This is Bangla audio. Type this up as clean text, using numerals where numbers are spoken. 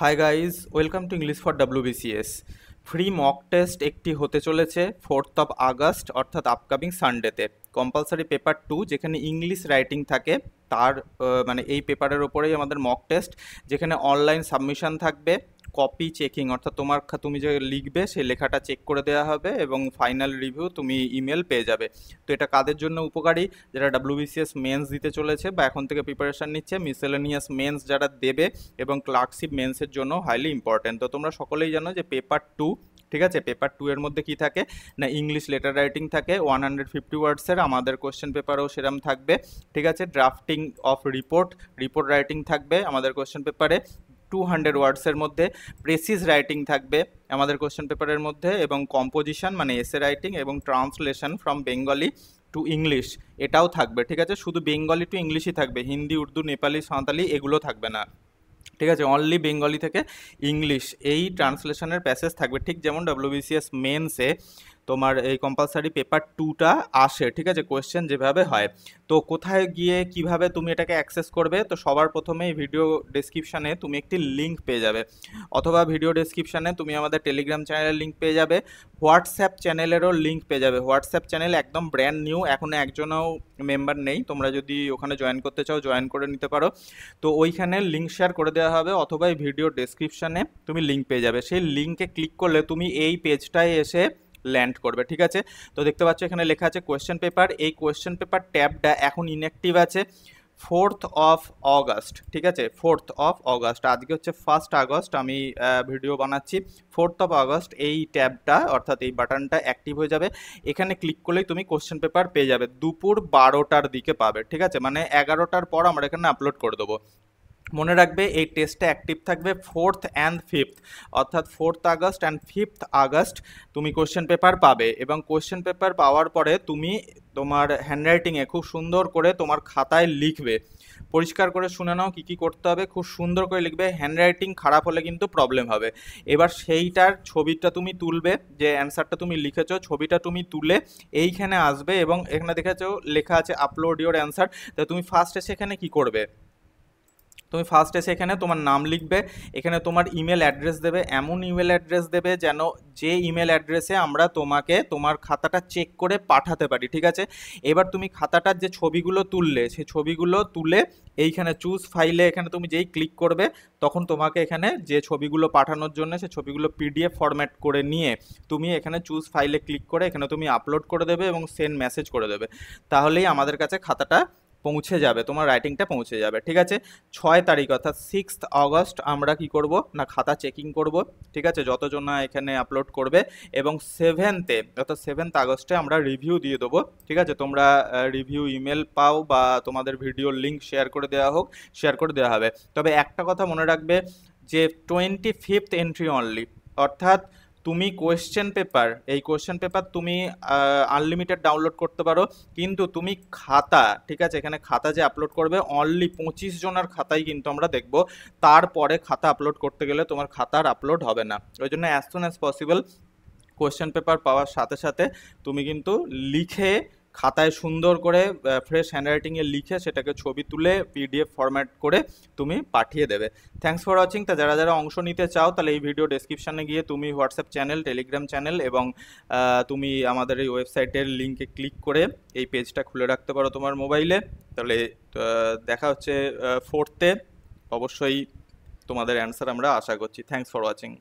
Hi guys, welcome to English for WBCS. Free mock test একটি হতে চলেছে 4th আগস্ট অর্থাৎ আপকামিং সানডেতে। কম্পালসারি পেপার 2 যেখানে ইংলিশ রাইটিং থাকে তার মানে এই পেপারের ওপরেই আমাদের মক টেস্ট, যেখানে অনলাইন সাবমিশন থাকবে, কপি চেকিং অর্থাৎ তুমি যে লিখবে সেই লেখাটা চেক করে দেওয়া হবে এবং ফাইনাল রিভিউ তুমি ইমেল পেয়ে যাবে। তো এটা কাদের জন্য উপকারী? যারা ডাব্লিউবিসিএস মেন্স দিতে চলেছে বা এখন থেকে প্রিপারেশন নিচ্ছে, মিসেলেনিয়াস মেন্স যারা দেবে এবং ক্লার্কশিপ মেন্সের জন্য হাইলি ইম্পর্টেন্ট। তো তোমরা সকলেই জানো যে পেপার 2, ঠিক আছে, পেপার 2 এর মধ্যে কি থাকে না, ইংলিশ লেটার রাইটিং থাকে 150 ওয়ার্ডসের, আমাদের কোশ্চেন পেপারেও সেরম থাকবে, ঠিক আছে। ড্রাফটিং অফ রিপোর্ট রাইটিং থাকবে আমাদের কোশ্চেন পেপারে 200 ওয়ার্ডসের মধ্যে। প্রেসিস রাইটিং থাকবে আমাদের কোশ্চেন পেপারের মধ্যে, এবং কম্পোজিশন মানে এসে রাইটিং এবং translation from Bengali to English এটাও থাকবে, ঠিক আছে। শুধু বেঙ্গলি টু ইংলিশই থাকবে, হিন্দি, উর্দু, নেপালি, সাঁওতালি এগুলো থাকবে না, ঠিক আছে। অনলি বেঙ্গলি থেকে ইংলিশ এই ট্রান্সলেশনের প্যাসেজ থাকবে, ঠিক যেমন ডাব্লিউবিসিএস মেন্সে তোমার এই কম্পালসারি পেপার 2টা আসে, ঠিক আছে, কোয়েশ্চেন যেভাবে হয়। তো কোথায় গিয়ে কিভাবে তুমি এটাকে অ্যাক্সেস করবে? তো সবার প্রথমে এই ভিডিও ডেসক্রিপশানে তুমি একটি লিঙ্ক পেয়ে যাবে, অথবা ভিডিও ডেসক্রিপশানে তুমি আমাদের টেলিগ্রাম চ্যানেলের লিঙ্ক পেয়ে যাবে, হোয়াটসঅ্যাপ চ্যানেলেরও লিঙ্ক পেয়ে যাবে। হোয়াটসঅ্যাপ চ্যানেল একদম ব্র্যান্ড নিউ, এখনও একজনও মেম্বার নেই, তোমরা যদি ওখানে জয়েন করতে চাও জয়েন করে নিতে পারো। তো ওইখানে লিঙ্ক শেয়ার করে দেওয়া হবে, অথবা এই ভিডিও ডেসক্রিপশানে তুমি লিঙ্ক পেয়ে যাবে। সেই লিঙ্কে ক্লিক করলে তুমি এই পেজটায় এসে ল্যান্ড করবে, ঠিক আছে। তো দেখতে পাচ্ছ এখানে লেখা আছে কোয়েশ্চেন পেপার। এই কোয়েশ্চেন পেপার ট্যাবটা এখন ইনঅ্যাক্টিভ আছে 4th আগস্ট, ঠিক আছে। 4th আগস্ট, আজকে হচ্ছে 1 আগস্ট, আমি ভিডিও বানাচ্ছি। 4th আগস্ট এই ট্যাবটা অর্থাৎ এই বাটনটা অ্যাক্টিভ হয়ে যাবে। এখানে ক্লিক করলেই তুমি কোশ্চেন পেপার পেয়ে যাবে, দুপুর 12টার দিকে পাবে, ঠিক আছে, মানে 11টার পর আমরা এখানে আপলোড করে দেবো। মনে রাখবে এই টেস্টটা অ্যাক্টিভ থাকবে 4th and 5th, অর্থাৎ 4th August and 5th August তুমি কোশ্চেন পেপার পাবে। এবং কোশ্চেন পেপার পাওয়ার পরে তুমি তোমার হ্যান্ডরাইটিংয়ে খুব সুন্দর করে তোমার খাতায় লিখবে। পরিষ্কার করে শুনে নাও কী কী করতে হবে, খুব সুন্দর করে লিখবে। হ্যান্ডরাইটিং খারাপ হলে কিন্তু প্রবলেম হবে। এবার সেইটার ছবিটা তুমি তুলবে, যে অ্যান্সারটা তুমি লিখেছো ছবিটা তুমি তুলে এইখানে আসবে, এবং এখানে দেখেছো লেখা আছে আপলোড ইওর অ্যান্সার। তো তুমি ফার্স্টে সেখানে কী করবে, তুমি ফার্স্টে সেখানে তোমার নাম লিখবে, এখানে তোমার ইমেল অ্যাড্রেস দেবে, এমন ইমেল অ্যাড্রেস দেবে যেন যে ইমেল অ্যাড্রেসে আমরা তোমাকে তোমার খাতাটা চেক করে পাঠাতে পারি, ঠিক আছে। এবার তুমি খাতাটার যে ছবিগুলো তুললে সেই ছবিগুলো তুলে এইখানে চুজ ফাইলে এখানে তুমি যেই ক্লিক করবে তখন তোমাকে এখানে যে ছবিগুলো পাঠানোর জন্য সেই ছবিগুলো পিডিএফ ফরম্যাট করে নিয়ে তুমি এখানে চুজ ফাইলে ক্লিক করে এখানে তুমি আপলোড করে দেবে এবং সেন্ড মেসেজ করে দেবে। তাহলেই আমাদের কাছে খাতাটা পৌঁছে যাবে, তোমার রাইটিংটা পৌঁছে যাবে, ঠিক আছে। 6 তারিখ অর্থাৎ 6th আগস্ট আমরা কি করব না, খাতা চেকিং করব, ঠিক আছে, যতজন না এখানে আপলোড করবে। এবং 7th অর্থাৎ 7th আগস্টে আমরা রিভিউ দিয়ে দেবো, ঠিক আছে। তোমরা রিভিউ ইমেল পাও বা তোমাদের ভিডিওর লিঙ্ক শেয়ার করে দেওয়া হোক, শেয়ার করে দেওয়া হবে। তবে একটা কথা মনে রাখবে যে 25th এন্ট্রি অনলি, অর্থাৎ তুমি এই কোয়েশ্চেন পেপার তুমি আনলিমিটেড ডাউনলোড করতে পারো, কিন্তু তুমি খাতা, ঠিক আছে, এখানে খাতা যে আপলোড করবে অনলি 25 জনের খাতাই কিন্তু আমরা দেখব। তারপরে খাতা আপলোড করতে গেলে তোমার খাতার আপলোড হবে না। ওই জন্য as soon as possible question paper পাওয়ার সাথে সাথে তুমি কিন্তু লিখে খাতায় সুন্দর করে ফ্রেশ হ্যান্ডরাইটিংয়ে লিখে সেটাকে ছবি তুলে পিডিএফ ফরম্যাট করে তুমি পাঠিয়ে দেবে। Thanks for watching. তা যারা যারা অংশ নিতে চাও তাহলে এই ভিডিও ডেসক্রিপশানে গিয়ে তুমি হোয়াটসঅ্যাপ চ্যানেল, টেলিগ্রাম চ্যানেল এবং তুমি আমাদের এই ওয়েবসাইটের লিঙ্কে ক্লিক করে এই পেজটা খুলে রাখতে পারো তোমার মোবাইলে। তাহলে দেখা হচ্ছে 4th অবশ্যই তোমাদের অ্যান্সার আমরা আশা করছি। Thanks for watching.